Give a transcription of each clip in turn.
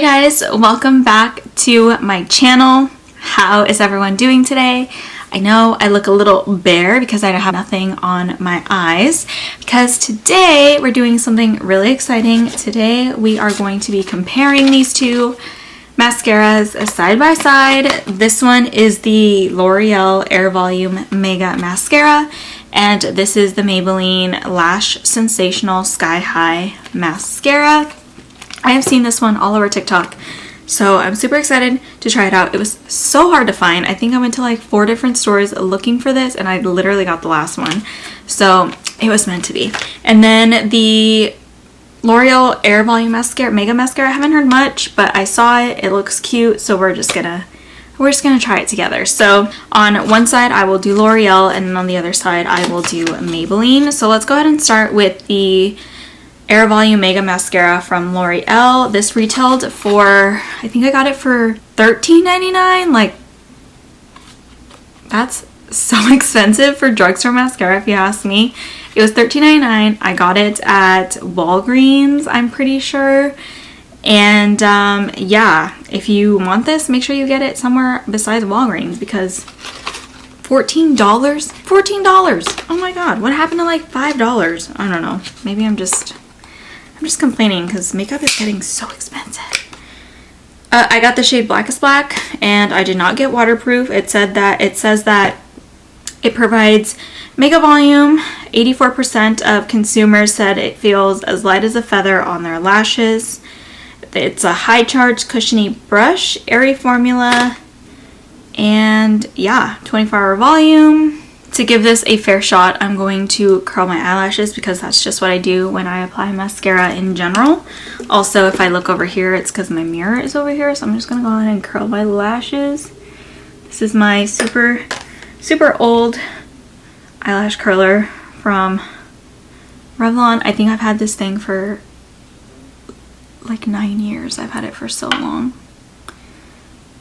guys, welcome back to my channel. How is everyone doing today? I know I look a little bare because I have nothing on my eyes because today we're doing something really exciting. Today we are going to be comparing these two mascaras side by side. This one is the L'Oreal Air Volume Mega Mascara and this is the Maybelline Lash Sensational Sky High Mascara. I have seen this one all over TikTok, so I'm super excited to try it out. It was so hard to find. I think I went to like 4 different stores looking for this and I literally got the last one. So it was meant to be. And then the L'Oreal Air Volume Mascara, Mega Mascara, I haven't heard much, but I saw it. It looks cute, so we're just gonna try it together. So on one side I will do L'Oreal and then on the other side I will do Maybelline. So let's go ahead and start with the Air Volume Mega Mascara from L'Oreal. This retailed for, I think I got it for $13.99. Like, that's so expensive for drugstore mascara if you ask me. It was $13.99. I got it at Walgreens, I'm pretty sure. And yeah, if you want this, make sure you get it somewhere besides Walgreens because $14? $14! Oh my god, what happened to like $5? I don't know. Maybe I'm just complaining because makeup is getting so expensive. I got the shade Blackest Black and I did not get waterproof. It says that it provides mega volume. 84% of consumers said it feels as light as a feather on their lashes. It's a high charge cushiony brush, airy formula, and yeah, 24-hour volume. To give this a fair shot, I'm going to curl my eyelashes because that's just what I do when I apply mascara in general. Also, if I look over here, it's because my mirror is over here, so I'm just going to go ahead and curl my lashes. This is my super old eyelash curler from Revlon. I think I've had this thing for like 9 years. I've had it for so long.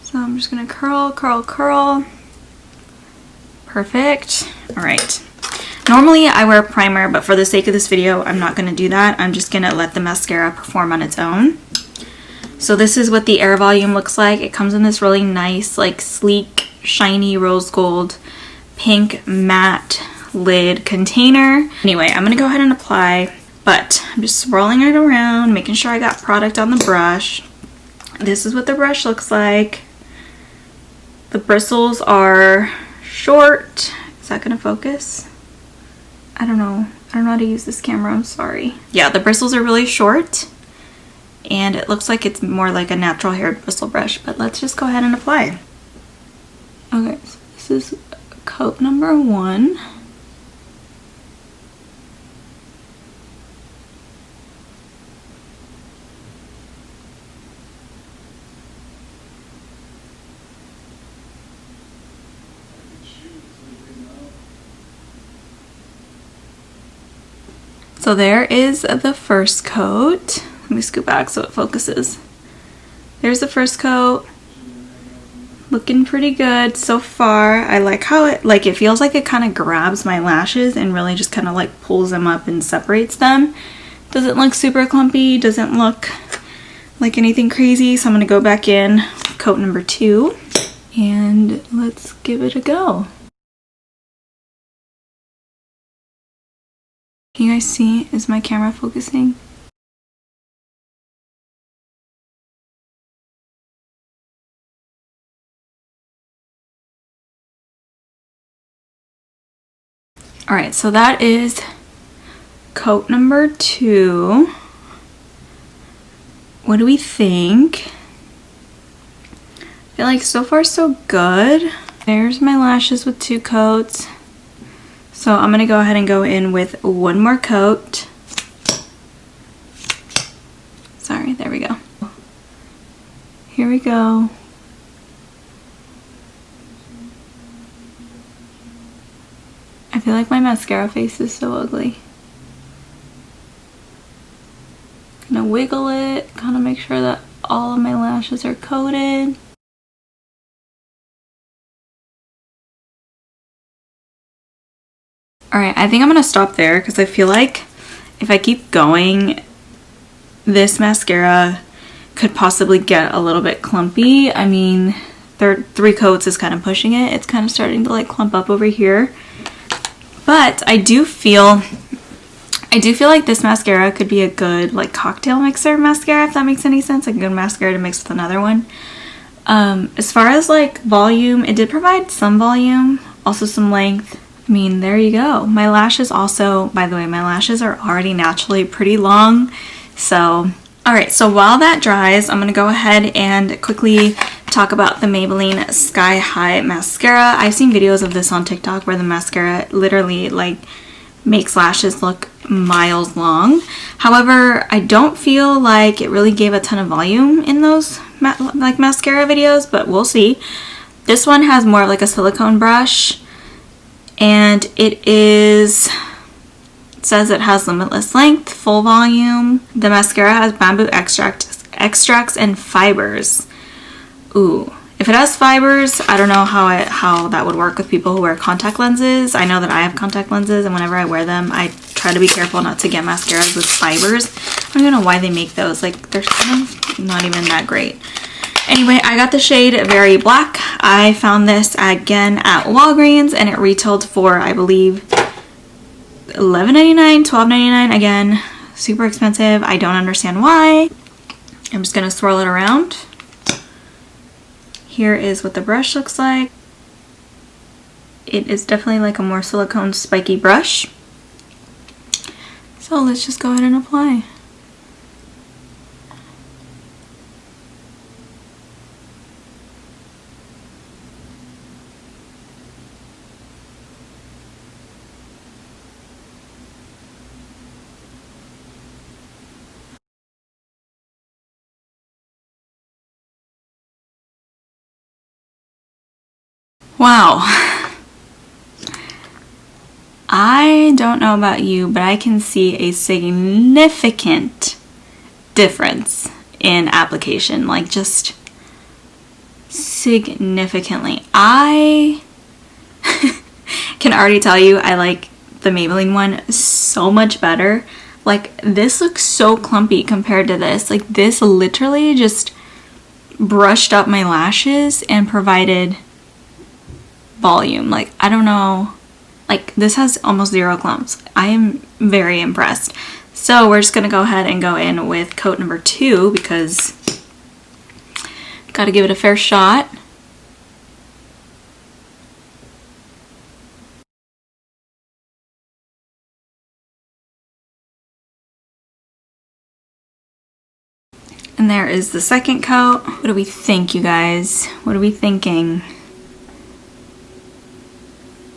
So I'm just going to curl. Perfect. All right. Normally I wear a primer, but for the sake of this video, I'm not going to do that. I'm just going to let the mascara perform on its own. So this is what the Air Volume looks like. It comes in this really nice, like sleek, shiny rose gold, pink matte lid container. Anyway, I'm going to go ahead and apply, but I'm just swirling it around, making sure I got product on the brush. This is what the brush looks like. The bristles are short. Is that gonna focus? I don't know how to use this camera, I'm sorry. Yeah, the bristles are really short and it looks like it's more like a natural haired bristle brush, but let's just go ahead and apply. Okay, so this is coat number 1. So there is the first coat. Let me scoot back so it focuses. There's the first coat. Looking pretty good so far. I like how it feels like it kind of grabs my lashes and really just kind of like pulls them up and separates them. Doesn't look super clumpy, doesn't look like anything crazy. So I'm gonna go back in coat number 2 and let's give it a go. Can you guys see? Is my camera focusing? Alright, so that is coat number 2. What do we think? I feel like so far so good. There's my lashes with 2 coats. So I'm going to go ahead and go in with 1 more coat. Sorry, there we go. Here we go. I feel like my mascara face is so ugly. Gonna wiggle it, kind of make sure that all of my lashes are coated. Alright, I think I'm gonna stop there because I feel like if I keep going, this mascara could possibly get a little bit clumpy. I mean, 3 coats is kind of pushing it. It's kind of starting to like clump up over here. But I do feel like this mascara could be a good like cocktail mixer mascara, if that makes any sense. Like a good mascara to mix with another one. As far as like volume, it did provide some volume, also some length. I mean, there you go. My lashes also, by the way, my lashes are already naturally pretty long. So, alright, so while that dries, I'm going to go ahead and quickly talk about the Maybelline Sky High Mascara. I've seen videos of this on TikTok where the mascara literally like makes lashes look miles long. However, I don't feel like it really gave a ton of volume in those like mascara videos, but we'll see. This one has more of like a silicone brush, and it says it has limitless length, full volume. The mascara has bamboo extracts and fibers. Ooh, if it has fibers, I don't know how that would work with people who wear contact lenses. I know that I have contact lenses, and whenever I wear them, I try to be careful not to get mascaras with fibers. I don't even know why they make those. Like, they're kind of not even that great. Anyway, I got the shade Very Black. I found this again at Walgreens, and it retailed for, I believe, $11.99, $12.99. Again, super expensive. I don't understand why. I'm just going to swirl it around. Here is what the brush looks like. It is definitely like a more silicone spiky brush. So let's just go ahead and apply. Wow. I don't know about you, but I can see a significant difference in application. Like, just significantly. I can already tell you I like the Maybelline one so much better. Like, this looks so clumpy compared to this. Like, this literally just brushed up my lashes and provided volume. Like, I don't know, like, this has almost 0 clumps. I am very impressed. So we're just gonna go ahead and go in with coat number 2 because gotta give it a fair shot. And there is the second coat. What do we think, you guys? What are we thinking?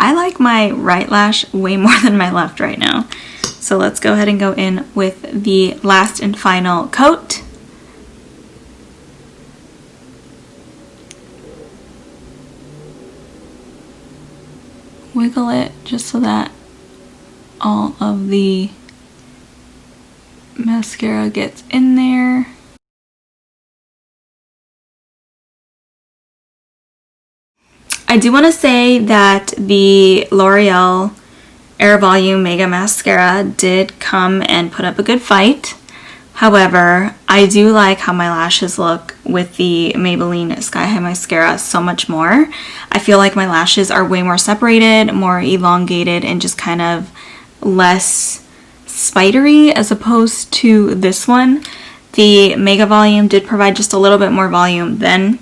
I like my right lash way more than my left right now. So let's go ahead and go in with the last and final coat. Wiggle it just so that all of the mascara gets in there. I do want to say that the L'Oreal Air Volume Mega Mascara did come and put up a good fight. However, I do like how my lashes look with the Maybelline Sky High Mascara so much more. I feel like my lashes are way more separated, more elongated, and just kind of less spidery as opposed to this one. The Mega Volume did provide just a little bit more volume than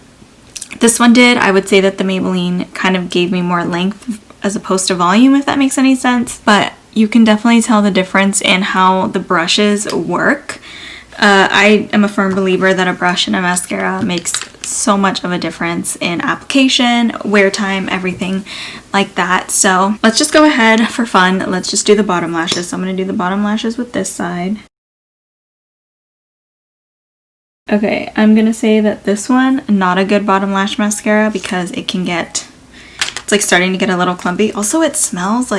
this one did. I would say that the Maybelline kind of gave me more length as opposed to volume, if that makes any sense. But you can definitely tell the difference in how the brushes work. I am a firm believer that a brush and a mascara makes so much of a difference in application, wear time, everything like that. So let's just go ahead for fun. Let's just do the bottom lashes. So I'm going to do the bottom lashes with this side. Okay, I'm gonna say that this one, not a good bottom lash mascara because it can get, it's like starting to get a little clumpy. Also, it smells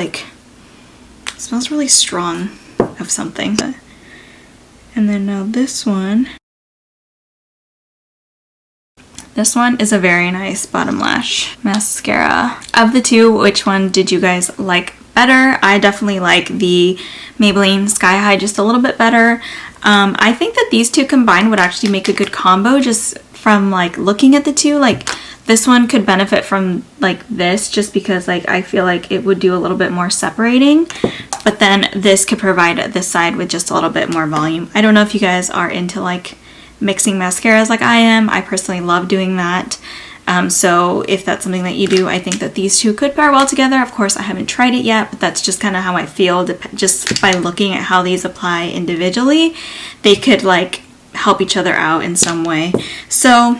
really strong of something. And then now this one, This one is a very nice bottom lash mascara. Of the two, which one did you guys like better? I definitely like the Maybelline Sky High just a little bit better. I think that these two combined would actually make a good combo just from like looking at the two. Like this one could benefit from like this just because like I feel like it would do a little bit more separating, but then this could provide this side with just a little bit more volume. I don't know if you guys are into like mixing mascaras like I am. I personally love doing that. So if that's something that you do, I think that these two could pair well together. Of course, I haven't tried it yet, but that's just kind of how I feel just by looking at how these apply individually. They could like help each other out in some way. So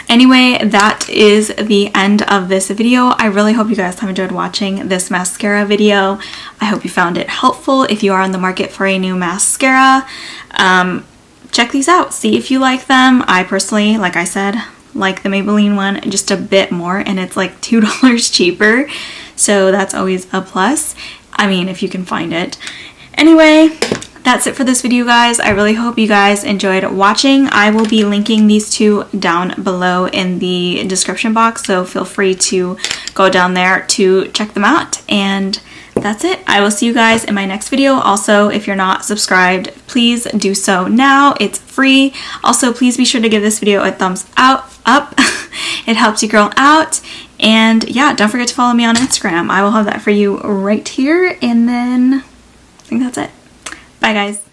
anyway, that is the end of this video. I really hope you guys have enjoyed watching this mascara video. I hope you found it helpful. If you are on the market for a new mascara, check these out. See if you like them. I personally, like I said, like the Maybelline one just a bit more, and it's like $2 cheaper, so that's always a plus. I mean, if you can find it. Anyway, that's it for this video, guys. I really hope you guys enjoyed watching. I will be linking these two down below in the description box, so feel free to go down there to check them out. And that's it. I will see you guys in my next video. Also, if you're not subscribed, please do so now. It's free. Also, please be sure to give this video a thumbs up. It helps you girl out. And yeah, don't forget to follow me on Instagram. I will have that for you right here. And then I think that's it. Bye, guys.